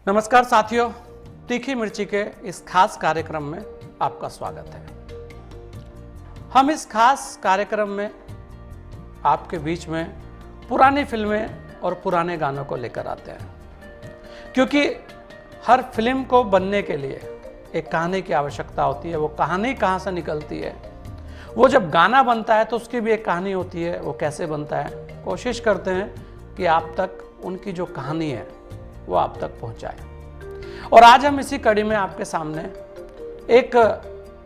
नमस्कार साथियों, तीखी मिर्ची के इस खास कार्यक्रम में आपका स्वागत है। हम इस खास कार्यक्रम में आपके बीच में पुरानी फिल्में और पुराने गानों को लेकर आते हैं, क्योंकि हर फिल्म को बनने के लिए एक कहानी की आवश्यकता होती है। वो कहानी कहाँ से निकलती है, वो जब गाना बनता है तो उसकी भी एक कहानी होती है, वो कैसे बनता है। कोशिश करते हैं कि आप तक उनकी जो कहानी है वो आप तक पहुंचाए। और आज हम इसी कड़ी में आपके सामने एक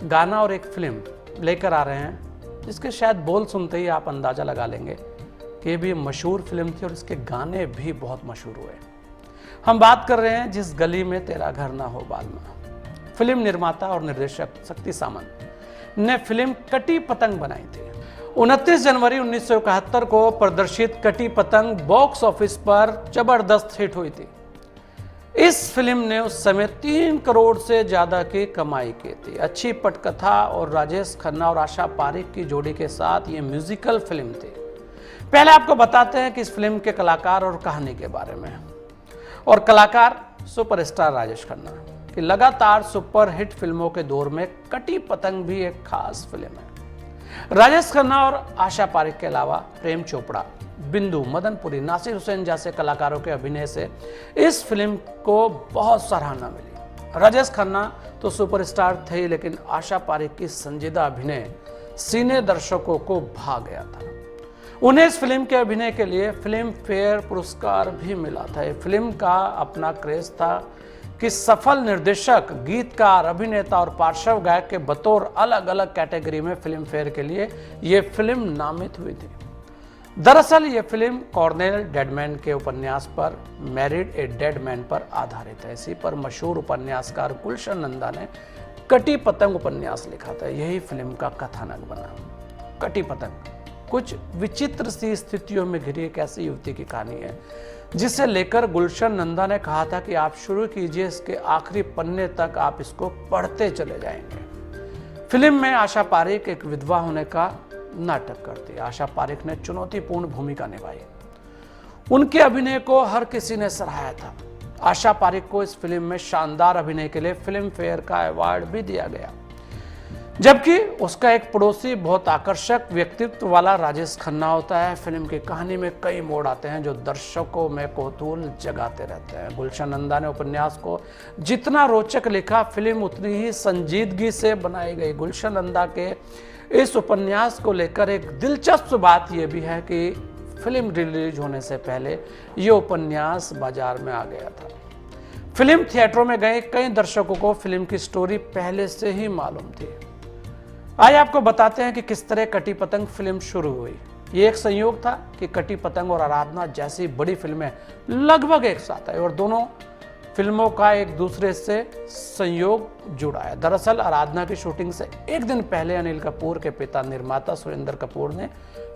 गाना और एक फिल्म लेकर आ रहे हैं, जिसके शायद बोल सुनते ही आप अंदाजा लगा लेंगे कि ये भी मशहूर फिल्म थी और इसके गाने भी बहुत मशहूर हुए। हम बात कर रहे हैं जिस गली में तेरा घर ना हो बालमा। फिल्म निर्माता और निर्देशक शक्ति सामंत ने फिल्म कटी पतंग बनाई थी। 29 जनवरी 1971 को प्रदर्शित कटी पतंग बॉक्स ऑफिस पर जबरदस्त हिट हुई थी। इस फिल्म ने उस समय 3 करोड़ से ज्यादा की कमाई की थी। अच्छी पटकथा और राजेश खन्ना और आशा पारेख की जोड़ी के साथ ये म्यूजिकल फिल्म थी। पहले आपको बताते हैं कि इस फिल्म के कलाकार और कहानी के बारे में। और कलाकार सुपरस्टार राजेश खन्ना की लगातार सुपरहिट फिल्मों के दौर में कटी पतंग भी एक खास फिल्म है। राजेश खन्ना और आशा पारेख के अलावा प्रेम चोपड़ा, बिंदु, मदनपुरी, नासिर हुसैन जैसे कलाकारों के अभिनय से इस फिल्म को बहुत सराहना मिली। राजेश खन्ना तो सुपरस्टार थे, लेकिन आशा पारेख की संजीदा अभिनय सीने दर्शकों को भा गया था। उन्हें इस फिल्म के अभिनय के लिए फिल्म फेयर पुरस्कार भी मिला था। ये फिल्म का अपना क्रेज था कि सफल निर्देशक, गीतकार, अभिनेता और पार्श्व गायक के बतौर अलग अलग कैटेगरी में फिल्म फेयर के लिए ये फिल्म नामित हुई थी। दरअसल ये फिल्म कॉर्नेल डेडमैन के उपन्यास पर मैरिड ए डेड मैन पर आधारित है। इसी पर मशहूर उपन्यासकार गुलशन नंदा ने कटी पतंग उपन्यास लिखा था। यही फिल्म का कथानक बना। कटी पतंग कुछ विचित्र सी स्थितियों में घिरी एक ऐसी युवती की कहानी है, जिसे लेकर गुलशन नंदा ने कहा था कि आप शुरू कीजिए, इसके आखिरी पन्ने तक आप इसको पढ़ते चले जाएंगे। फिल्म में आशा पारेख एक विधवा होने का नाटक करती। आशा पारेख ने चुनौतीपूर्ण भूमिका निभाई। उनके अभिनय को हर किसी ने सराहा था। आशा पारेख को इस फिल्म में शानदार अभिनय के लिए फिल्म फेयर का अवार्ड भी दिया गया, जबकि उसका एक पड़ोसी बहुत आकर्षक व्यक्तित्व वाला राजेश खन्ना होता है। फिल्म की कहानी में कई मोड़ आते हैं जो दर्शकों में कौतूहल जगाते रहते हैं। गुलशन नंदा ने उपन्यास को जितना रोचक लिखा, फिल्म उतनी ही संजीदगी से बनाई गई। गुलशन नंदा के इस उपन्यास को लेकर एक दिलचस्प बात यह भी है कि फिल्म रिलीज होने से पहले यह उपन्यास बाजार में आ गया था। फिल्म थिएटरों में गए कई दर्शकों को फिल्म की स्टोरी पहले से ही मालूम थी। आइए आपको बताते हैं कि किस तरह कटी पतंग फिल्म शुरू हुई। ये एक संयोग था कि कटी पतंग और आराधना जैसी बड़ी फिल्में लगभग एक साथ आई और दोनों फिल्मों का एक दूसरे से संयोग जुड़ा है। दरअसल आराधना की शूटिंग से एक दिन पहले अनिल कपूर के पिता निर्माता सुरेंद्र कपूर ने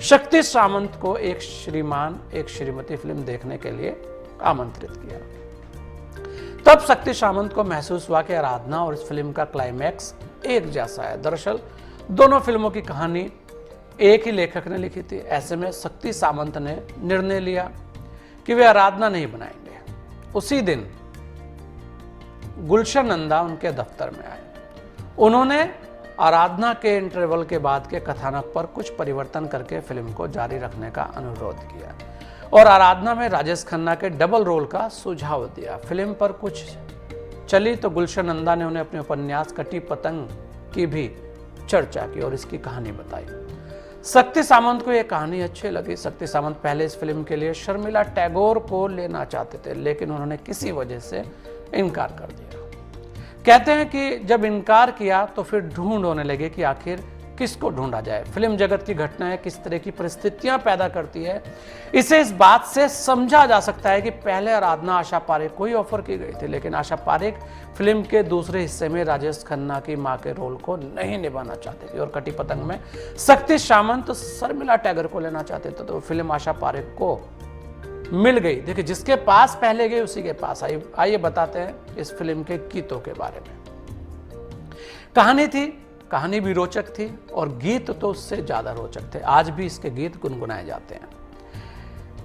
शक्ति सामंत को एक श्रीमान एक श्रीमती फिल्म देखने के लिए आमंत्रित किया। तब शक्ति सामंत को महसूस हुआ कि आराधना और इस फिल्म का क्लाइमैक्स एक जैसा है। दरअसल दोनों फिल्मों की कहानी एक ही लेखक ने लिखी थी। ऐसे में शक्ति सामंत ने निर्णय लिया कि वे आराधना नहीं बनाएंगे। उसी दिन गुलशन नंदा उनके दफ्तर में आए। उन्होंने आराधना के इंटरवल के बाद के कथानक पर कुछ परिवर्तन करके फिल्म को जारी रखने का अनुरोध किया और आराधना में राजेश खन्ना के डबल रोल का सुझाव दिया। फिल्म पर कुछ चली तो गुलशन नंदा ने उन्हें अपने उपन्यास कटी पतंग की भी चर्चा की और इसकी कहानी बताई। शक्ति सामंत को यह कहानी अच्छी लगी। शक्ति सामंत पहले इस फिल्म के लिए शर्मिला टैगोर को लेना चाहते थे, लेकिन उन्होंने किसी वजह से इनकार कर दिया। कहते हैं कि जब इनकार किया तो फिर ढूंढ होने लगे कि आखिर किसको ढूंढा जाए। फिल्म जगत की घटनाएं किस तरह की परिस्थितियां पैदा करती है, इसे इस बात से समझा जा सकता है कि पहले आराधना आशा पारेख को ही ऑफर की गई थी, लेकिन आशा पारेख फिल्म के दूसरे हिस्से में राजेश खन्ना की मां के रोल को नहीं निभाना चाहती थी और कटी पतंग में शक्ति सामंत शर्मिला टैगोर को लेना चाहते थे। तो फिल्म आशा पारेख को मिल गई। देखिए, जिसके पास पहले गई उसी के पास आई। आइए बताते हैं इस फिल्म के गीतों के बारे में। कहानी भी रोचक थी और गीत तो उससे ज्यादा रोचक थे। आज भी इसके गीत गुनगुनाए जाते हैं।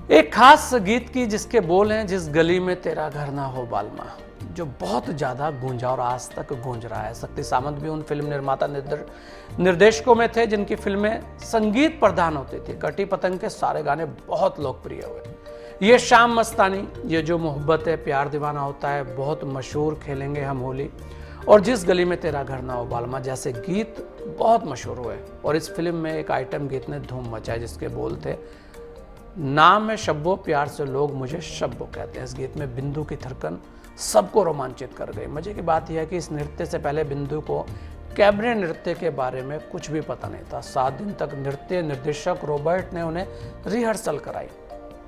एक खास गीत की जिसके बोल हैं, जिस गली में तेरा घर ना हो बालमा। जो बहुत ज़्यादा गूंजा और आज तक गूंज रहा है। शक्ति सामंत भी उन फिल्म निर्माता निर्देशकों में थे जिनकी फिल्में संगीत प्रधान होती थी। कटी पतंग के सारे गाने बहुत लोकप्रिय हुए। ये शाम मस्तानी, ये जो मोहब्बत है, प्यार दीवाना होता है, बहुत मशहूर, खेलेंगे हम होली और जिस गली में तेरा घर ना हो बालमा जैसे गीत बहुत मशहूर हुए। और इस फिल्म में एक आइटम गीत ने धूम मचाई जिसके बोल थे, नाम है शब्बो प्यार से लोग मुझे शब्बो कहते हैं। इस गीत में बिंदु की धड़कन सबको रोमांचित कर गई। मजे की बात यह है कि इस नृत्य से पहले बिंदु को कैबरे नृत्य के बारे में कुछ भी पता नहीं था। 7 दिन तक नृत्य निर्देशक रॉबर्ट ने उन्हें रिहर्सल कराई।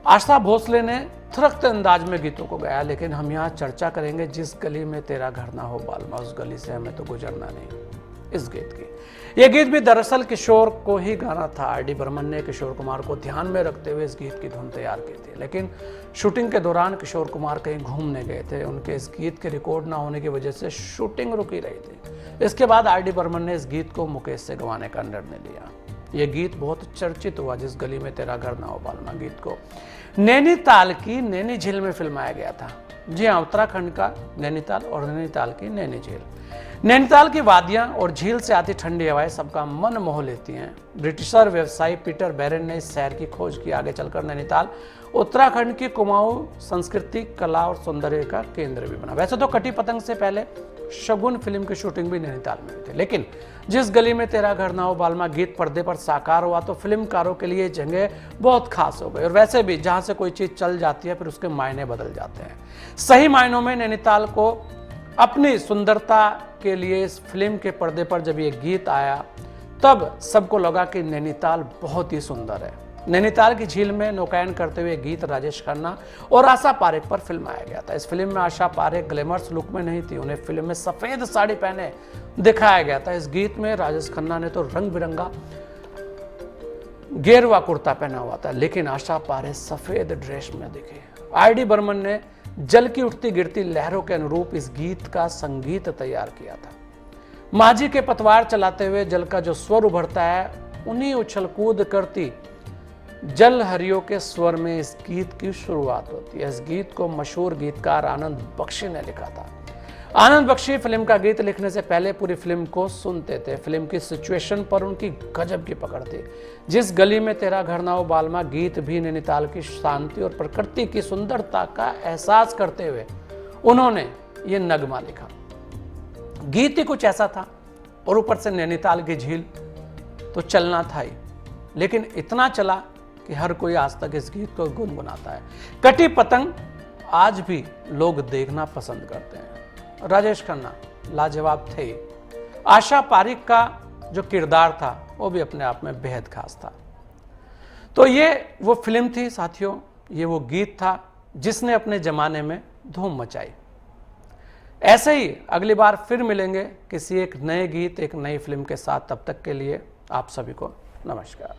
आशा भोसले ने थरकते अंदाज में गीतों को गाया। लेकिन हम यहाँ चर्चा करेंगे जिस गली में तेरा घर ना हो बालमा, उस गली से हमें तो गुजरना नहीं, इस गीत की। यह गीत भी दरअसल किशोर को ही गाना था। आर.डी. बर्मन ने किशोर कुमार को ध्यान में रखते हुए इस गीत की धुन तैयार की थी। लेकिन शूटिंग के दौरान किशोर कुमार कहीं घूमने गए थे। उनके इस गीत के रिकॉर्ड ना होने की वजह से शूटिंग रुकी रही थी। इसके बाद आर.डी. बर्मन ने इस गीत को मुकेश से गंवाने का निर्णय लिया। यह गीत बहुत चर्चित हुआ, जिस गली में तेरा घर ना हो बालमा गीत को नैनीताल की नैनी झील में फिल्माया गया था। जी हाँ, उत्तराखंड का नैनीताल और नैनीताल की नैनी झील। नैनीताल की वादियां और झील से आती ठंडी हवाएं सबका मन मोह लेती हैं। ब्रिटिशर व्यवसायी पीटर बैरन ने इस शहर की खोज की। आगे चलकर नैनीताल उत्तराखंड की कुमाऊं संस्कृति, कला और सौंदर्य का केंद्र भी बना। वैसे तो कटी पतंग से पहले शगुन फिल्म की शूटिंग भी नैनीताल में हुई थी। लेकिन जिस गली में तेरा घर ना हो बालमा गीत पर्दे पर साकार हुआ तो फिल्मकारों के लिए जगह बहुत खास हो गई। और वैसे भी जहां से कोई चीज चल जाती है फिर उसके मायने बदल जाते हैं। सही मायनों में नैनीताल को अपनी सुंदरता के लिए इस फिल्म के पर्दे पर जब ये गीत आया तब सबको लगा कि नैनीताल बहुत ही सुंदर है। नैनीताल की झील में नौकायन करते हुए गीत राजेश खन्ना और आशा पारेख पर फिल्माया गया था। इस फिल्म में आशा पारेख ग्लैमरस लुक में नहीं थी, उन्हें फिल्म में सफेद साड़ी पहने दिखाया गया था। इस गीत में राजेश खन्ना ने तो रंग बिरंगा गेरुआ कुर्ता पहना हुआ था, लेकिन आशा पारेख सफेद ड्रेस में दिखे। आर.डी. बर्मन ने जल की उठती गिरती लहरों के अनुरूप इस गीत का संगीत तैयार किया था। माझी के पतवार चलाते हुए जल का जो स्वर उभरता है, उन्हीं उछल कूद करती जल हरियों के स्वर में इस गीत की शुरुआत होती है। इस गीत को मशहूर गीतकार आनंद बख्शी ने लिखा था। आनंद बख्शी फिल्म का गीत लिखने से पहले पूरी फिल्म को सुनते थे। फिल्म की सिचुएशन पर उनकी गजब की पकड़ थी। जिस गली में तेरा घर ना हो बालमा गीत भी नैनीताल की शांति और प्रकृति की सुंदरता का एहसास करते हुए उन्होंने ये नगमा लिखा। गीत ही कुछ ऐसा था और ऊपर से नैनीताल की झील तो चलना था ही, लेकिन इतना चला कि हर कोई आज तक इस गीत को गुनगुनाता है। कटी पतंग आज भी लोग देखना पसंद करते हैं। राजेश खन्ना लाजवाब थे। आशा पारेख का जो किरदार था वो भी अपने आप में बेहद खास था। तो ये वो फिल्म थी साथियों, ये वो गीत था जिसने अपने जमाने में धूम मचाई। ऐसे ही अगली बार फिर मिलेंगे किसी एक नए गीत, एक नई फिल्म के साथ। तब तक के लिए आप सभी को नमस्कार।